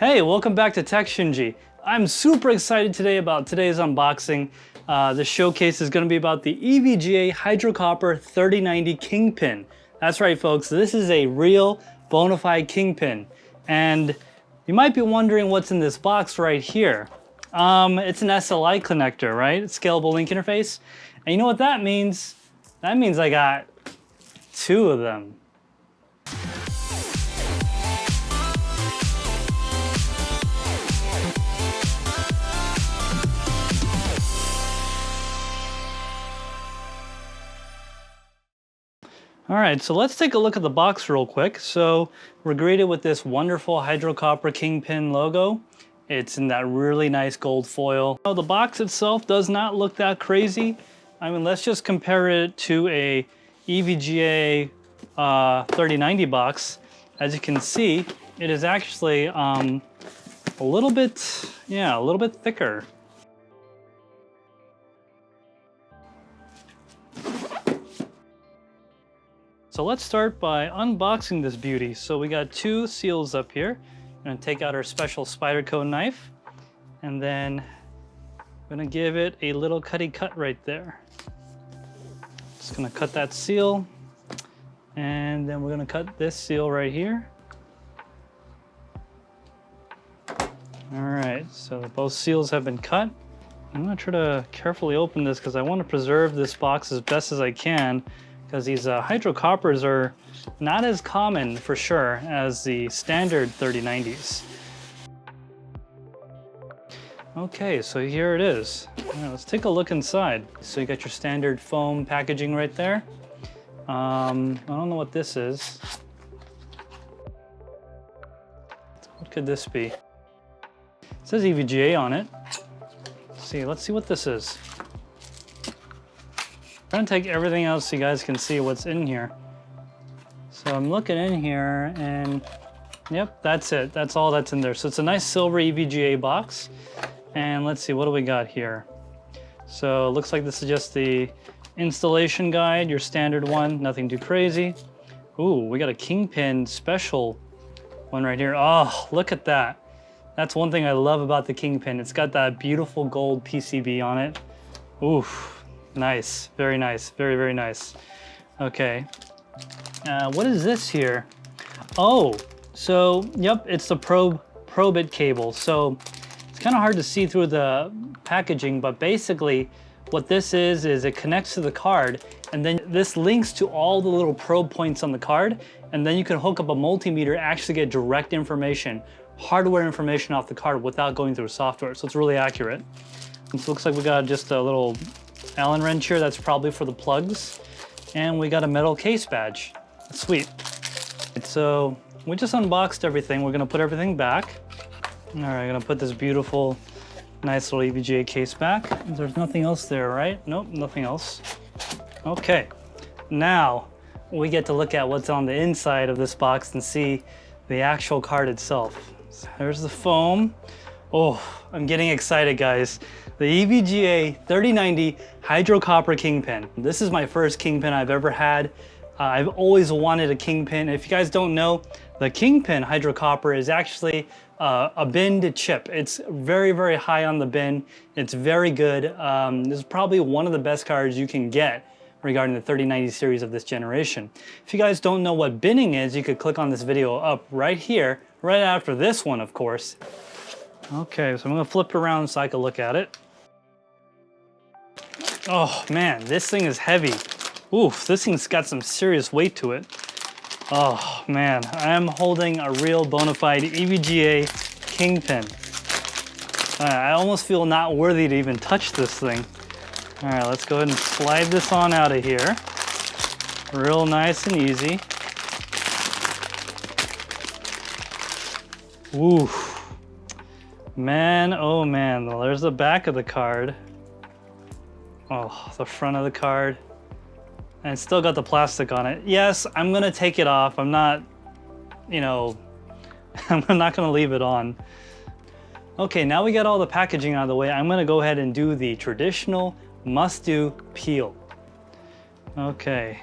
Hey, welcome back to TekShinji. I'm super excited today about today's unboxing. The showcase is going to be about the EVGA Hydrocopper 3090 Kingpin. That's right, folks. This is a real bona fide Kingpin. And you might be wondering what's in this box right here. It's an SLI connector, right? Scalable link interface. And you know what that means? That means I got two of them. All right, so let's take a look at the box real quick. So we're greeted with this wonderful Hydrocopper Kingpin logo. It's in that really nice gold foil. Now, the box itself does not look that crazy. I mean, let's just compare it to a EVGA 3090 box. As you can see, it is actually a little bit thicker. So let's start by unboxing this beauty. So we got two seals up here. I'm gonna take out our special Spyderco knife, and then I'm gonna give it a little cutty cut right there. Just gonna cut that seal, and then we're gonna cut this seal right here. All right, so both seals have been cut. I'm gonna try to carefully open this because I want to preserve this box as best as I can, because these hydrocoppers are not as common for sure as the standard 3090s. Okay, so here it is. All right, let's take a look inside. So you got your standard foam packaging right there. I don't know what this is. What could this be? It says EVGA on it. Let's see what this is. I'm gonna take everything else so you guys can see what's in here. So I'm looking in here and yep, that's it. That's all that's in there. So it's a nice silver EVGA box. And let's see, what do we got here? So it looks like this is just the installation guide, your standard one, nothing too crazy. Ooh, we got a Kingpin special one right here. Oh, look at that. That's one thing I love about the Kingpin. It's got that beautiful gold PCB on it. Oof. Nice, very nice, very, very nice. Okay, what is this here? Oh, so, yep, it's the probe it cable. So it's kind of hard to see through the packaging, but basically what this is it connects to the card, and then this links to all the little probe points on the card, and then you can hook up a multimeter, actually get direct information, hardware information off the card without going through software. So it's really accurate. It looks like we got just a little Allen wrench here, that's probably for the plugs. And we got a metal case badge. That's sweet. So we just unboxed everything. We're gonna put everything back. All right, I'm gonna put this beautiful, nice little EVGA case back. There's nothing else there, right? Nope, nothing else. Okay, now we get to look at what's on the inside of this box and see the actual card itself. So there's the foam. Oh, I'm getting excited, guys. The EVGA 3090 Hydrocopper Kingpin. This is my first Kingpin I've ever had. I've always wanted a Kingpin. If you guys don't know, the Kingpin Hydrocopper is actually a bin to chip. It's very, very high on the bin. It's very good. This is probably one of the best cards you can get regarding the 3090 series of this generation. If you guys don't know what binning is, you could click on this video up right here, right after this one, of course. Okay, so I'm gonna flip it around so I can look at it. Oh man, this thing is heavy. Oof, this thing's got some serious weight to it. Oh man, I am holding a real bona fide EVGA Kingpin. I almost feel not worthy to even touch this thing. All right, let's go ahead and slide this on out of here. Real nice and easy. Oof. Man, oh man, well, there's the back of the card. Oh, the front of the card. And it's still got the plastic on it. Yes, I'm gonna take it off. I'm not, I'm not gonna leave it on. Okay, now we got all the packaging out of the way. I'm gonna go ahead and do the traditional must-do peel. Okay,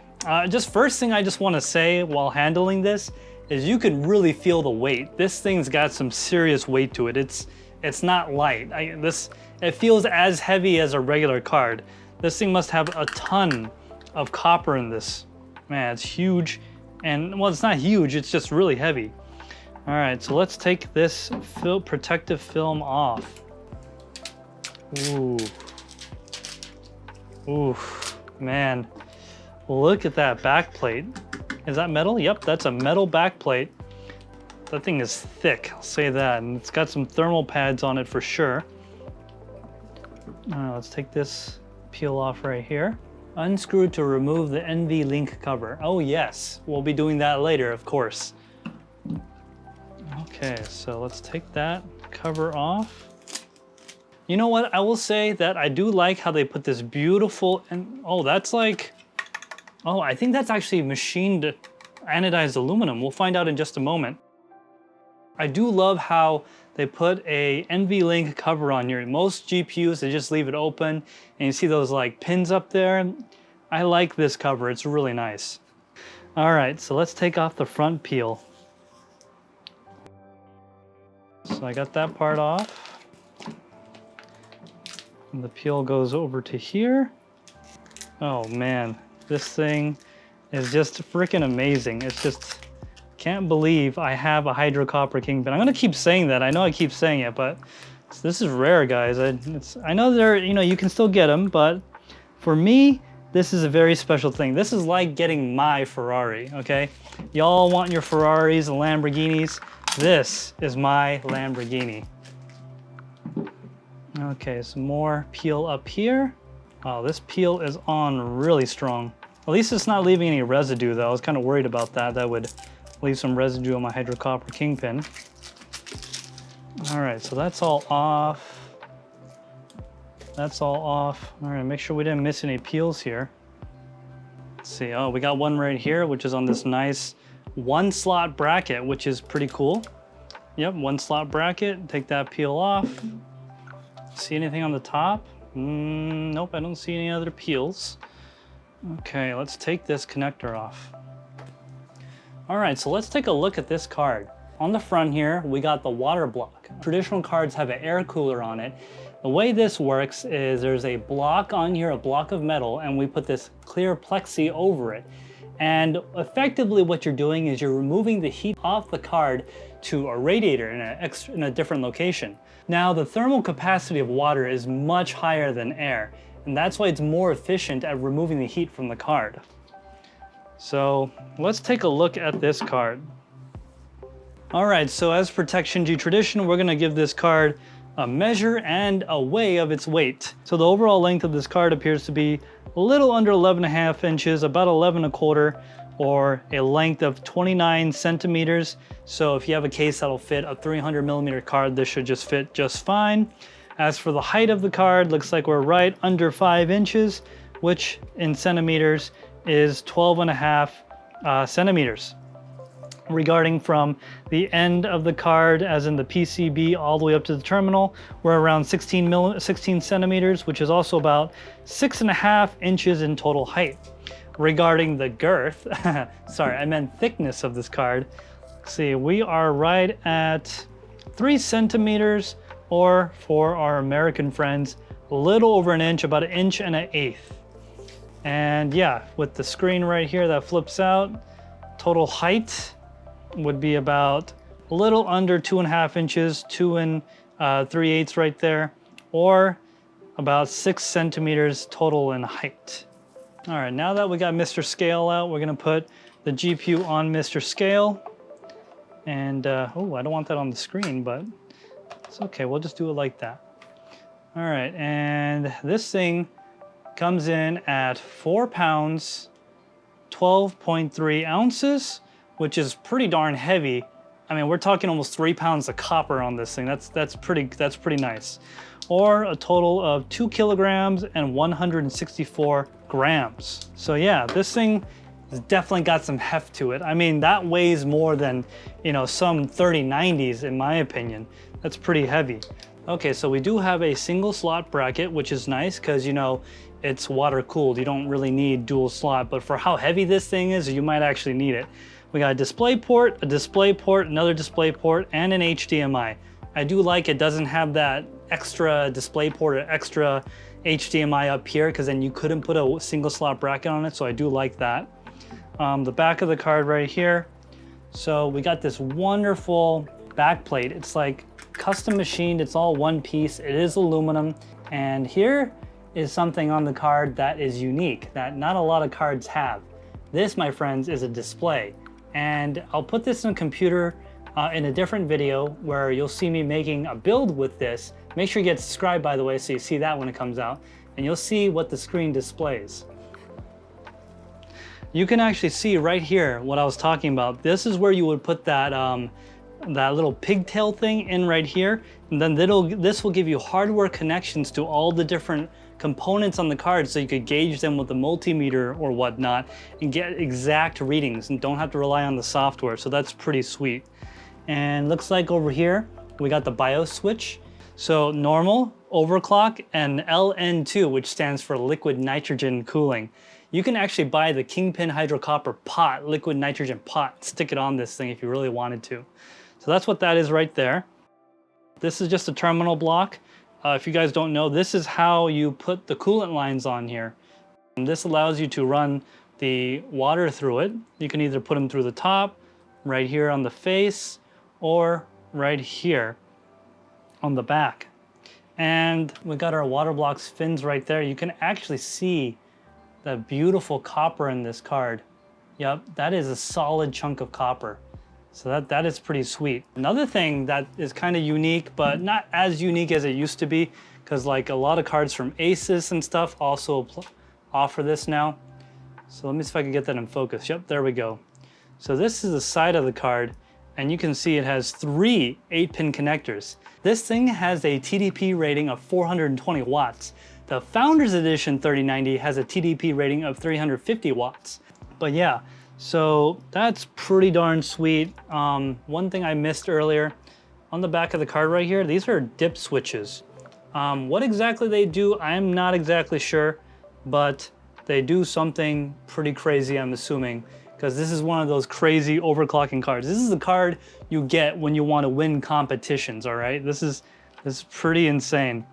just first thing I just wanna say while handling this is you can really feel the weight. This thing's got some serious weight to it. It's not light. It feels as heavy as a regular card. This thing must have a ton of copper in this. Man, it's huge. And well, it's not huge, it's just really heavy. All right, so let's take this protective film off. Ooh. Ooh, man. Look at that back plate. Is that metal? Yep, that's a metal back plate. That thing is thick, I'll say that. And it's got some thermal pads on it for sure. Let's take this peel off right here. Unscrew to remove the NV-Link cover. Oh yes, we'll be doing that later, of course. Okay, so let's take that cover off. You know what, I will say that I do like how they put this beautiful, and oh, that's like, oh, I think that's actually machined anodized aluminum. We'll find out in just a moment. I do love how they put a NV-Link cover on here. Most GPUs, they just leave it open and you see those like pins up there. I like this cover, it's really nice. All right, so let's take off the front peel. So I got that part off. And the peel goes over to here. Oh man, this thing is just freaking amazing. It's just, can't believe I have a hydrocopper Kingpin. I'm gonna keep saying that. I know I keep saying it, but this is rare, guys. I know they're, you can still get them, but for me, this is a very special thing. This is like getting my Ferrari, okay? Y'all want your Ferraris and Lamborghinis. This is my Lamborghini. Okay, some more peel up here. Oh, this peel is on really strong. At least it's not leaving any residue though. I was kind of worried about that. That would leave some residue on my hydrocopper Kingpin. All right, so that's all off. That's all off. All right, make sure we didn't miss any peels here. Let's see, oh, we got one right here, which is on this nice 1-slot bracket, which is pretty cool. Yep, 1-slot bracket, take that peel off. See anything on the top? Nope, I don't see any other peels. Okay, let's take this connector off. All right, so let's take a look at this card. On the front here, we got the water block. Traditional cards have an air cooler on it. The way this works is there's a block on here, a block of metal, and we put this clear plexi over it. And effectively what you're doing is you're removing the heat off the card to a radiator in a different location. Now, the thermal capacity of water is much higher than air, and that's why it's more efficient at removing the heat from the card. So let's take a look at this card. All right, so as per TekShinji tradition, we're gonna give this card a measure and a weigh of its weight. So the overall length of this card appears to be a little under 11.5 inches, about 11.25, or a length of 29 centimeters. So if you have a case that'll fit a 300mm card, this should just fit just fine. As for the height of the card, looks like we're right under 5 inches, which in centimeters is 12.5 centimeters. Regarding from the end of the card, as in the PCB, all the way up to the terminal, we're around 16 centimeters, which is also about 6.5 inches in total height. Regarding the girth, sorry, I meant thickness of this card. Let's see, we are right at 3 centimeters, or for our American friends, a little over an inch, about 1.1 inches. And yeah, with the screen right here that flips out, total height would be about a little under 2.5 inches, 2 3/8 right there, or about 6 centimeters total in height. All right, now that we got Mr. Scale out, we're gonna put the GPU on Mr. Scale. And, oh, I don't want that on the screen, but it's okay, we'll just do it like that. All right, and this thing comes in at 4 pounds, 12.3 ounces, which is pretty darn heavy. I mean, we're talking almost 3 pounds of copper on this thing. That's pretty nice. Or a total of 2 kilograms and 164 grams. So yeah, this thing has definitely got some heft to it. I mean, that weighs more than, some 3090s in my opinion. That's pretty heavy. Okay, so we do have a single slot bracket, which is nice because, it's water cooled. You don't really need dual slot, but for how heavy this thing is, you might actually need it. We got a display port, another display port, and an HDMI. I do like it doesn't have that extra display port or extra HDMI up here, because then you couldn't put a single slot bracket on it, so I do like that. The back of the card right here. So we got this wonderful back plate. It's like custom machined, it's all one piece, it is aluminum. And here is something on the card that is unique, that not a lot of cards have. This, my friends, is a display. And I'll put this in a computer in a different video where you'll see me making a build with this. Make sure you get subscribed, by the way, so you see that when it comes out. And you'll see what the screen displays. You can actually see right here what I was talking about. This is where you would put that, that little pigtail thing in right here. And then this will give you hardware connections to all the different components on the card, so you could gauge them with a multimeter or whatnot and get exact readings and don't have to rely on the software. So that's pretty sweet. And looks like over here, we got the BIOS switch. So normal, overclock, and LN2, which stands for liquid nitrogen cooling. You can actually buy the Kingpin hydrocopper pot, liquid nitrogen pot, stick it on this thing if you really wanted to. So that's what that is right there. This is just a terminal block. If you guys don't know, this is how you put the coolant lines on here. And this allows you to run the water through it. You can either put them through the top, right here on the face, or right here on the back. And we got our water blocks fins right there. You can actually see the beautiful copper in this card. Yep, that is a solid chunk of copper. So that is pretty sweet. Another thing that is kind of unique, but not as unique as it used to be, because like a lot of cards from Asus and stuff also offer this now. So let me see if I can get that in focus. Yep, there we go. So this is the side of the card, and you can see it has 3 8-pin connectors. This thing has a TDP rating of 420 watts. The Founders Edition 3090 has a TDP rating of 350 watts. But yeah, so that's pretty darn sweet. One thing I missed earlier, on the back of the card right here, these are dip switches. What exactly they do, I'm not exactly sure, but they do something pretty crazy, I'm assuming, because this is one of those crazy overclocking cards. This is the card you get when you want to win competitions, all right? This is pretty insane.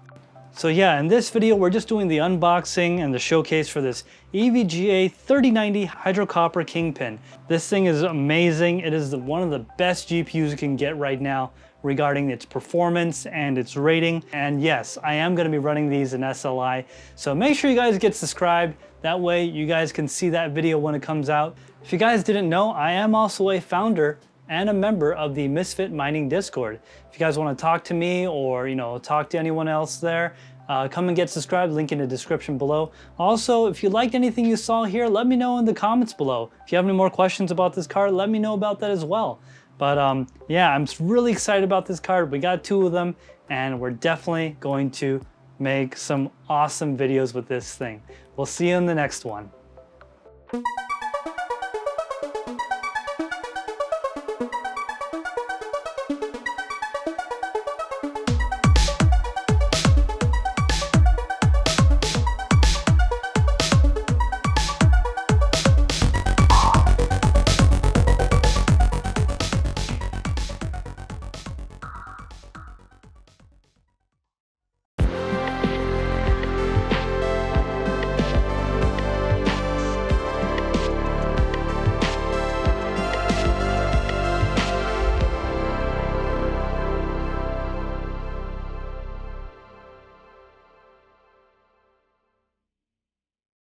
So yeah, in this video, we're just doing the unboxing and the showcase for this EVGA 3090 Hydrocopper Kingpin. This thing is amazing. It is one of the best GPUs you can get right now regarding its performance and its rating. And yes, I am gonna be running these in SLI. So make sure you guys get subscribed. That way you guys can see that video when it comes out. If you guys didn't know, I am also a founder and a member of the Misfit Mining Discord. If you guys want to talk to me or talk to anyone else there, come and get subscribed, link in the description below. Also, if you liked anything you saw here, let me know in the comments below. If you have any more questions about this card, let me know about that as well. But yeah, I'm really excited about this card. We got 2 of them, and we're definitely going to make some awesome videos with this thing. We'll see you in the next one.